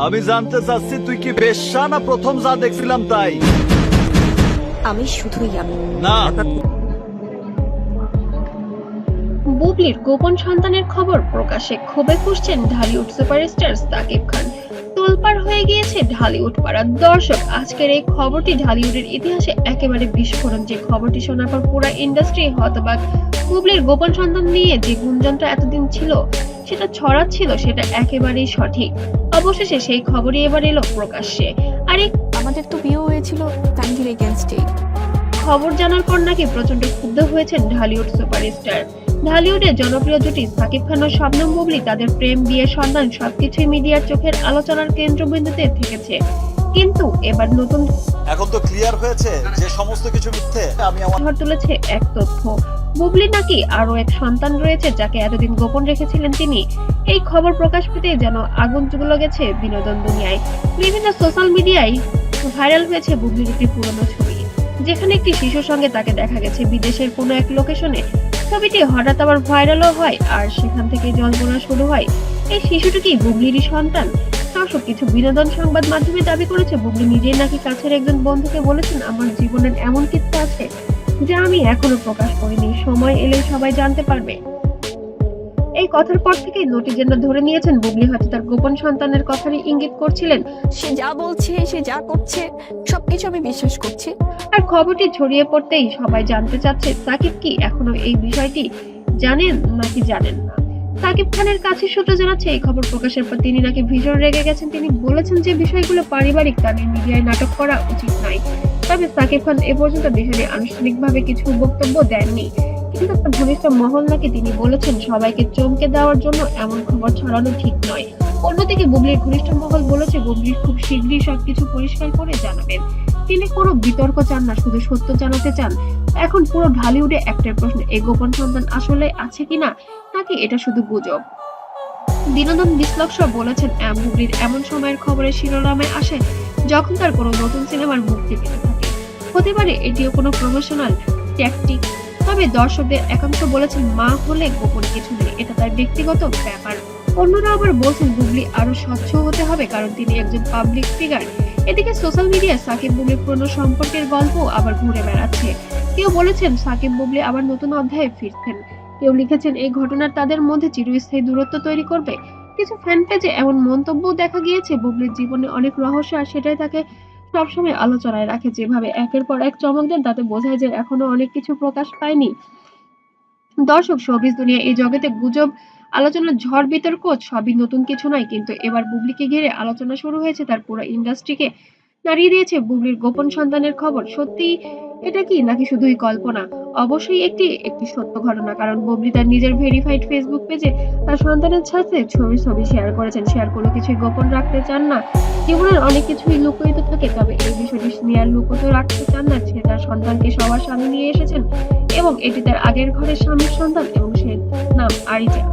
আমি জানতে চাচ্ছি তুই কি বেশ্যা না প্রথম যা দেখছিলাম তাই? আমি শুধুই আমি না, বুবলির গোপন সন্তানের খবর প্রকাশে ক্ষোভে ফুঁসছেন ঢালিউড সুপারস্টার সাকিব খান। তোলপাড় হয়ে গিয়েছে ঢালিউড পাড়ার দর্শক। আজকের এই খবরটি ঢালিউডের ইতিহাসে একেবারে বিস্ফোরণ। যে খবরটি শোনার পর পুরো ইন্ডাস্ট্রি হতবাক। বুবলির গোপন সন্তান নিয়ে যে গুঞ্জনটা এতদিন ছিল, সেটা ছড়াচ্ছিল, সেটা একেবারেই সঠিক। অবশেষে সেই খবরই এবার এলো প্রকাশ্যে। আর এই আমাদের তো বিয়ে হয়েছিল তানভীর এগেইনস্টে। খবর জানার পর নাকি প্রচন্ড ক্ষুব্ধ হয়েছেন ঢালিউড সুপারস্টার। ঢালিউডের জনপ্রিয় জুটি সাকিব খান ও শবনম বুবলি, তাদের প্রেম, বিয়ে, সন্তান সবকিছুই মিডিয়ার চোখের আলোচনার কেন্দ্রবিন্দুতে থেকেছে। কিন্তু এবার নতুন এখন তো ক্লিয়ার হয়েছে যে সমস্ত কিছু মিথ্যে। আমি আমার ঝড় তুলেছে এক তথ্য, বুবলি নাকি আরো এক সন্তান রয়েছে যাকে এতদিন গোপন রেখেছিলেন তিনি। এই খবর প্রকাশ পেতে যেন আগুন জ্বলে গেছে বিনোদন দুনিয়ায়। বিভিন্ন সোশ্যাল মিডিয়ায় ভাইরাল হয়েছে বুবলির একটি পুরনো ছবি, যেখানে একটি শিশুর সঙ্গে তাকে দেখা গেছে বিদেশের কোনো এক লোকেশনে। ছবিটি হঠাৎ আবার ভাইরালও হয়, আর সেখান থেকে জল্পনা শুরু হয় এই শিশুটি কি বুবলিরই সন্তান। দর্শক, কিছু বিনোদন সংবাদ মাধ্যমে দাবি করেছে বুবলি নিজেই নাকি কাছের একজন বন্ধুকে বলেছেন, আমার জীবনের এমন কিছু আছে যা আমি এখনো প্রকাশ করিনি, সময় এলে সবাই জানতে পারবে। এই কথার পর থেকেই নটিজেনরা ধরে নিয়েছেন বুবলি হয়তো তার গোপন সন্তানের কথারই ইঙ্গিত করছিলেন। সে যা বলছে, সে যা করছে, সবকিছু আমি বিশ্বাস করছি। আর খবরটি ছড়িয়ে পড়তেই সবাই জানতে চাচ্ছে সাকিব কি এখনো এই বিষয়টি জানেন নাকি জানেন না। সাকিব খানের কাছে সূত্র জানাচ্ছে এই খবর প্রকাশের পর তিনি নাকি ভীষণ রেগে গেছেন। তিনি বলেছেন যে বিষয়গুলো পারিবারিক, তা নিয়ে মিডিয়ায় নাটক করা উচিত নয়। তবে সাকিব খান এ পর্যন্ত বিষয় নিয়ে আনুষ্ঠানিকভাবে কিছু বক্তব্য দেননি। কিন্তু তার ঘনিষ্ঠ মহল নাকি তিনি বলেছেন সবাইকে চমকে দেওয়ার জন্য এমন খবর ছড়ানো ঠিক নয়। অন্যদিকে বুবলির ঘনিষ্ঠ মহল বলেছে বুবলি খুব শীঘ্রই সবকিছু পরিষ্কার করে জানাবেন। তিনি কোনো বিতর্ক চান না, শুধু সত্য জানাতে চান। এখন পুরো ঢালিউডে একটাই প্রশ্ন, এই গোপন সন্তান আসলে আছে কিনা, নাকি এটা শুধু গুজব। বিনোদন বিশ্লেষক বলেছেন বুবলির এমন সময়ের খবরের শিরোনামে আসে যখন তার কোনো নতুন সিনেমার মুক্তি পেতে থাকে। হতে পারে এটিও কোনো প্রমোশনাল ট্যাকটিক। তবে দর্শকদের একাংশ বলেছেন মা হলে গোপন কিছু নেই, এটা তার ব্যক্তিগত ব্যাপার। অন্যরা আবার বলছেন বুবলি আরো স্বচ্ছ হতে হবে, কারণ তিনি একজন পাবলিক ফিগার। এদিকে সোশ্যাল মিডিয়ায় সাকিব বুবলির পুরনো সম্পর্কের গল্প আবার ঘুরে বেড়াচ্ছে। কেউ বলেছেন সাকিব বুবলি আবার নতুন অধ্যায়ে ফিরছেন, কেউ লিখেছেন এই ঘটনার তাদের মধ্যে চিরস্থায়ী দূরত্ব তৈরি করবে। কিছু ফ্যান পেজে এমন মন্তব্য দেখা গিয়েছে বুবলির জীবনে অনেক রহস্য, আর সেটাই তাকে সবসময় আলোচনায় রাখে। যেভাবে একের পর এক চমক দেন তাতে বোঝায় যে এখনো অনেক কিছু প্রকাশ পায়নি। দর্শক, শোবিজ দুনিয়া এই জগতে গুজব, আলোচনার ঝড়, বিতর্ক সবই নতুন কিছু নয়। কিন্তু এবার বুবলিকে ঘিরে আলোচনা শুরু হয়েছে, তার পুরো ইন্ডাস্ট্রিকে নাড়িয়ে দিয়েছে বুবলির গোপন সন্তানের খবর। সত্যি এটা কি নাকি শুধুই কল্পনা? অবশ্যই একটি সত্য ঘটনা, কারণ বুবলি তার নিজের ভেরিফাইড ফেসবুক পেজে তার সন্তানের সাথে ছবি শেয়ার করেছেন। শেয়ার কোনো কিছুই গোপন রাখতে চান না। জীবনের অনেক কিছুই লুকিয়ে থাকে, তবে এই বিষয়টি স্নেহার লুকোত রাখতে চান না। সে তার সন্তানকে সবার সামনে নিয়ে এসেছেন এবং এটি তার আগের ঘরের স্বামীর সন্তান এবং সে নাম আরিজা।